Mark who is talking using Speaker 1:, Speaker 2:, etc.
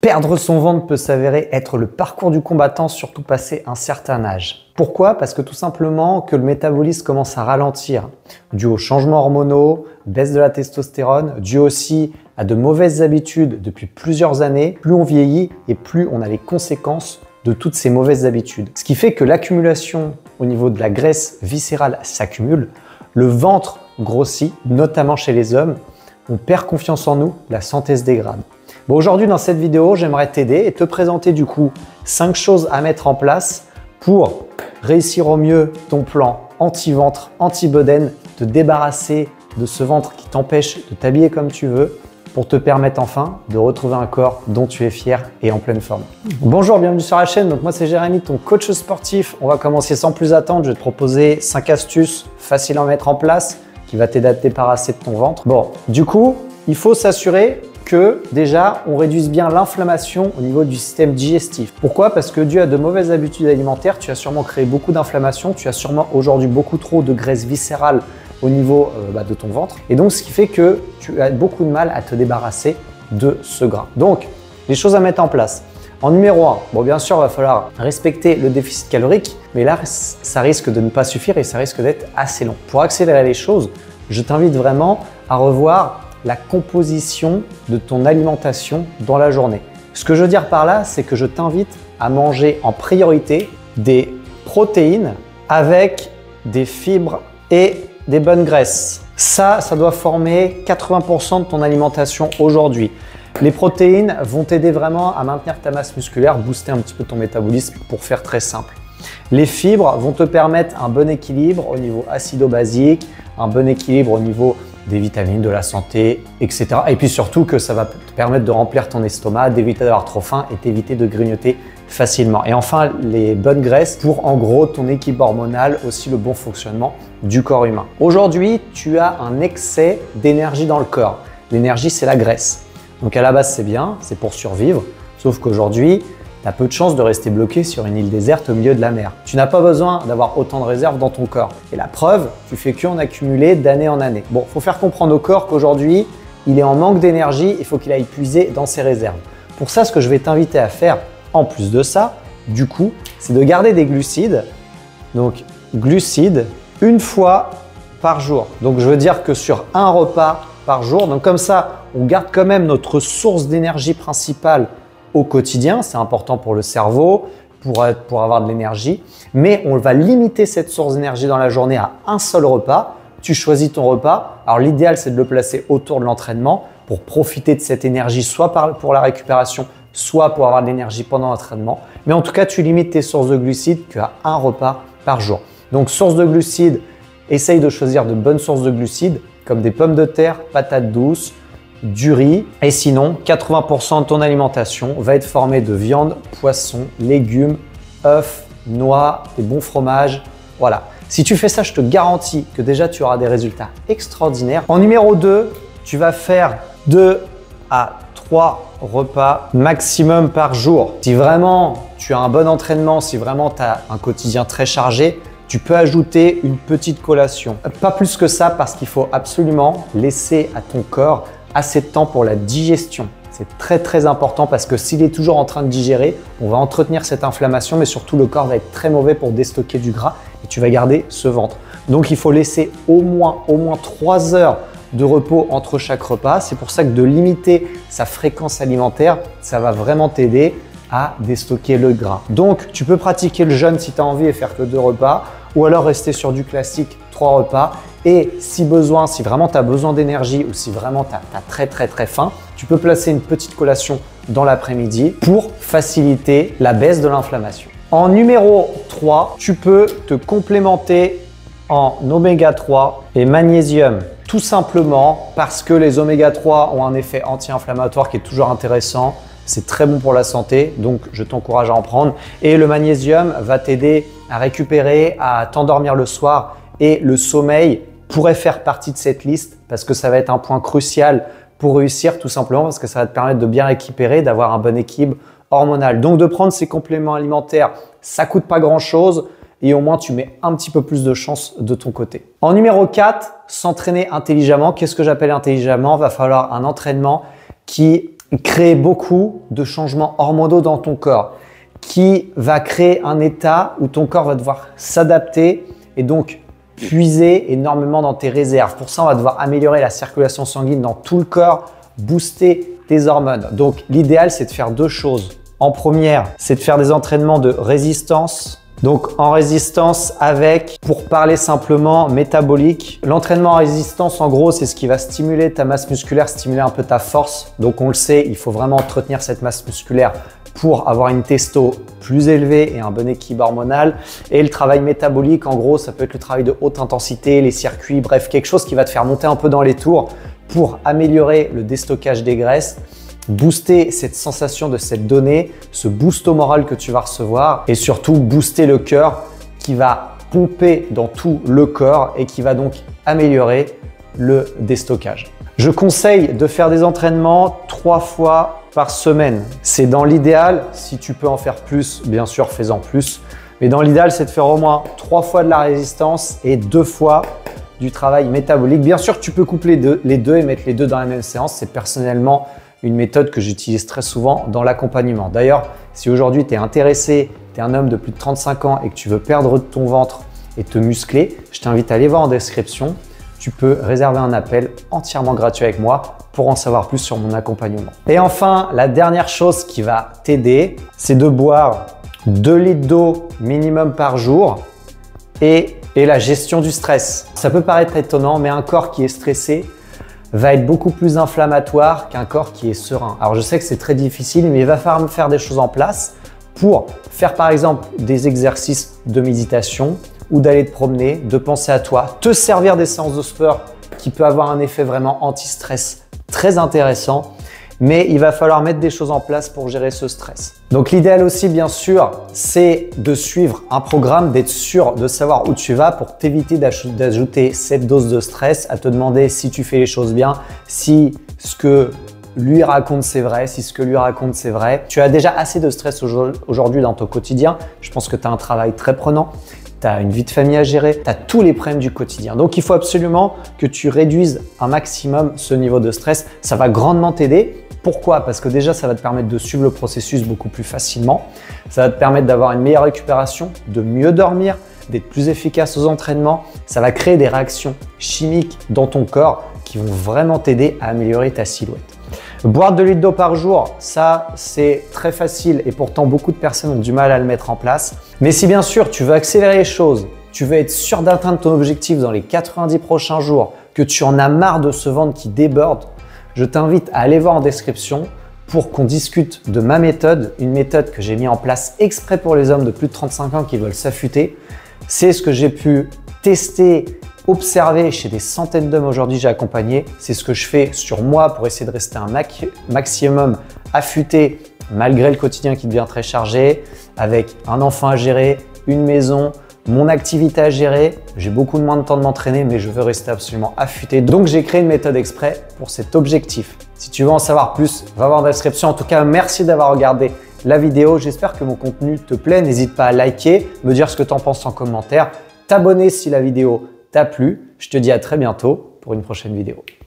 Speaker 1: Perdre son ventre peut s'avérer être le parcours du combattant, surtout passé un certain âge. Pourquoi? Parce que tout simplement que le métabolisme commence à ralentir, dû aux changements hormonaux, baisse de la testostérone, dû aussi à de mauvaises habitudes depuis plusieurs années. Plus on vieillit et plus on a les conséquences de toutes ces mauvaises habitudes. Ce qui fait que l'accumulation au niveau de la graisse viscérale s'accumule, le ventre grossit, notamment chez les hommes, on perd confiance en nous, la santé se dégrade. Bon, aujourd'hui, dans cette vidéo, j'aimerais t'aider et te présenter du coup 5 choses à mettre en place pour réussir au mieux ton plan anti-ventre, anti-bedaine, te débarrasser de ce ventre qui t'empêche de t'habiller comme tu veux pour te permettre enfin de retrouver un corps dont tu es fier et en pleine forme. Bonjour, bienvenue sur la chaîne. Donc moi, c'est Jérémy, ton coach sportif. On va commencer sans plus attendre. Je vais te proposer 5 astuces faciles à mettre en place qui va t'aider à te débarrasser de ton ventre. Bon, du coup, il faut s'assurer que déjà on réduise bien l'inflammation au niveau du système digestif. Pourquoi? Parce que dû à de mauvaises habitudes alimentaires, tu as sûrement créé beaucoup d'inflammation, tu as sûrement aujourd'hui beaucoup trop de graisse viscérale au niveau de ton ventre. Et donc ce qui fait que tu as beaucoup de mal à te débarrasser de ce gras. Donc les choses à mettre en place. En numéro 1, bon bien sûr il va falloir respecter le déficit calorique, mais là ça risque de ne pas suffire et ça risque d'être assez long. Pour accélérer les choses, je t'invite vraiment à revoir la composition de ton alimentation dans la journée. Ce que je veux dire par là, c'est que je t'invite à manger en priorité des protéines avec des fibres et des bonnes graisses. Ça doit former 80% de ton alimentation aujourd'hui. Les protéines vont t'aider vraiment à maintenir ta masse musculaire, booster un petit peu ton métabolisme pour faire très simple. Les fibres vont te permettre un bon équilibre au niveau acido-basique, un bon équilibre au niveau des vitamines, de la santé, etc. Et puis surtout que ça va te permettre de remplir ton estomac, d'éviter d'avoir trop faim et d'éviter de grignoter facilement. Et enfin, les bonnes graisses pour en gros ton équilibre hormonal, aussi le bon fonctionnement du corps humain. Aujourd'hui, tu as un excès d'énergie dans le corps. L'énergie, c'est la graisse. Donc à la base, c'est bien, c'est pour survivre. Sauf qu'aujourd'hui, tu as peu de chances de rester bloqué sur une île déserte au milieu de la mer. Tu n'as pas besoin d'avoir autant de réserves dans ton corps. Et la preuve, tu fais qu'en accumuler d'année en année. Bon, il faut faire comprendre au corps qu'aujourd'hui, il est en manque d'énergie, il faut qu'il aille puiser dans ses réserves. Pour ça, ce que je vais t'inviter à faire, en plus de ça, du coup, c'est de garder des glucides. Donc, glucides, une fois par jour. Donc, je veux dire que sur un repas par jour. Donc, comme ça, on garde quand même notre source d'énergie principale au quotidien, c'est important pour le cerveau, pour avoir de l'énergie, mais on va limiter cette source d'énergie dans la journée à un seul repas. Tu choisis ton repas. Alors l'idéal, c'est de le placer autour de l'entraînement pour profiter de cette énergie, soit pour la récupération, soit pour avoir de l'énergie pendant l'entraînement. Mais en tout cas, tu limites tes sources de glucides qu'à un repas par jour. Donc source de glucides, essaye de choisir de bonnes sources de glucides comme des pommes de terre, patates douces, du riz, et sinon 80% de ton alimentation va être formée de viande, poisson, légumes, œufs, noix, des bons fromages. Voilà. Si tu fais ça, je te garantis que déjà tu auras des résultats extraordinaires. En numéro 2, tu vas faire 2 à 3 repas maximum par jour. Si vraiment tu as un bon entraînement, si vraiment tu as un quotidien très chargé, tu peux ajouter une petite collation. Pas plus que ça parce qu'il faut absolument laisser à ton corps assez de temps pour la digestion. C'est très important parce que s'il est toujours en train de digérer, on va entretenir cette inflammation, mais surtout le corps va être très mauvais pour déstocker du gras et tu vas garder ce ventre. Donc il faut laisser au moins 3 heures de repos entre chaque repas. C'est pour ça que de limiter sa fréquence alimentaire, ça va vraiment t'aider à déstocker le gras. Donc tu peux pratiquer le jeûne si tu as envie et faire que 2 repas, ou alors rester sur du classique 3 repas. Et si besoin, si vraiment tu as besoin d'énergie ou si vraiment tu as très faim, tu peux placer une petite collation dans l'après-midi pour faciliter la baisse de l'inflammation. En numéro 3, tu peux te complémenter en oméga 3 et magnésium. Tout simplement parce que les oméga 3 ont un effet anti-inflammatoire qui est toujours intéressant. C'est très bon pour la santé, donc je t'encourage à en prendre. Et le magnésium va t'aider à récupérer, à t'endormir le soir, et le sommeil pourrait faire partie de cette liste parce que ça va être un point crucial pour réussir, tout simplement parce que ça va te permettre de bien récupérer, d'avoir un bon équilibre hormonal. Donc de prendre ces compléments alimentaires, ça coûte pas grand-chose et au moins tu mets un petit peu plus de chance de ton côté. En numéro 4, s'entraîner intelligemment. Qu'est-ce que j'appelle intelligemment? Va falloir un entraînement qui créer beaucoup de changements hormonaux dans ton corps, qui va créer un état où ton corps va devoir s'adapter et donc puiser énormément dans tes réserves. Pour ça, on va devoir améliorer la circulation sanguine dans tout le corps, booster tes hormones. Donc, l'idéal, c'est de faire deux choses. En première, c'est de faire des entraînements de résistance. Donc, en résistance avec, pour parler simplement, métabolique. L'entraînement en résistance, en gros, c'est ce qui va stimuler ta masse musculaire, stimuler un peu ta force. Donc, on le sait, il faut vraiment entretenir cette masse musculaire pour avoir une testo plus élevée et un bon équilibre hormonal. Et le travail métabolique, en gros, ça peut être le travail de haute intensité, les circuits, bref, quelque chose qui va te faire monter un peu dans les tours pour améliorer le déstockage des graisses, booster cette sensation de cette donnée, ce boost au moral que tu vas recevoir et surtout booster le cœur qui va pomper dans tout le corps et qui va donc améliorer le déstockage. Je conseille de faire des entraînements 3 fois par semaine. C'est dans l'idéal. Si tu peux en faire plus, bien sûr, fais-en plus. Mais dans l'idéal, c'est de faire au moins 3 fois de la résistance et 2 fois du travail métabolique. Bien sûr, tu peux coupler les deux et mettre les deux dans la même séance. C'est personnellement une méthode que j'utilise très souvent dans l'accompagnement. D'ailleurs, si aujourd'hui tu es intéressé, tu es un homme de plus de 35 ans et que tu veux perdre ton ventre et te muscler, je t'invite à aller voir en description. Tu peux réserver un appel entièrement gratuit avec moi pour en savoir plus sur mon accompagnement. Et enfin, la dernière chose qui va t'aider, c'est de boire 2 litres d'eau minimum par jour et la gestion du stress. Ça peut paraître étonnant, mais un corps qui est stressé va être beaucoup plus inflammatoire qu'un corps qui est serein. Alors je sais que c'est très difficile, mais il va falloir faire des choses en place pour faire par exemple des exercices de méditation ou d'aller te promener, de penser à toi, te servir des séances de sport qui peut avoir un effet vraiment anti-stress très intéressant, mais il va falloir mettre des choses en place pour gérer ce stress. Donc l'idéal aussi, bien sûr, c'est de suivre un programme, d'être sûr de savoir où tu vas pour t'éviter d'ajouter cette dose de stress, à te demander si tu fais les choses bien, si ce que lui raconte c'est vrai, si ce que lui raconte c'est vrai. Tu as déjà assez de stress aujourd'hui dans ton quotidien. Je pense que tu as un travail très prenant. Tu as une vie de famille à gérer, tu as tous les problèmes du quotidien. Donc, il faut absolument que tu réduises un maximum ce niveau de stress. Ça va grandement t'aider. Pourquoi? Parce que déjà, ça va te permettre de suivre le processus beaucoup plus facilement. Ça va te permettre d'avoir une meilleure récupération, de mieux dormir, d'être plus efficace aux entraînements. Ça va créer des réactions chimiques dans ton corps qui vont vraiment t'aider à améliorer ta silhouette. Boire 2 litres d'eau par jour, ça c'est très facile et pourtant beaucoup de personnes ont du mal à le mettre en place. Mais si bien sûr tu veux accélérer les choses, tu veux être sûr d'atteindre ton objectif dans les 90 prochains jours, que tu en as marre de ce ventre qui déborde, je t'invite à aller voir en description pour qu'on discute de ma méthode, une méthode que j'ai mis en place exprès pour les hommes de plus de 35 ans qui veulent s'affûter. C'est ce que j'ai pu tester, observer chez des centaines d'hommes aujourd'hui j'ai accompagné. C'est ce que je fais sur moi pour essayer de rester un maximum affûté malgré le quotidien qui devient très chargé, avec un enfant à gérer, une maison, mon activité à gérer. J'ai beaucoup moins de temps de m'entraîner, mais je veux rester absolument affûté. Donc, j'ai créé une méthode exprès pour cet objectif. Si tu veux en savoir plus, va voir en description. En tout cas, merci d'avoir regardé la vidéo. J'espère que mon contenu te plaît. N'hésite pas à liker, me dire ce que tu en penses en commentaire, t'abonner si la vidéo t'a plu. Je te dis à très bientôt pour une prochaine vidéo.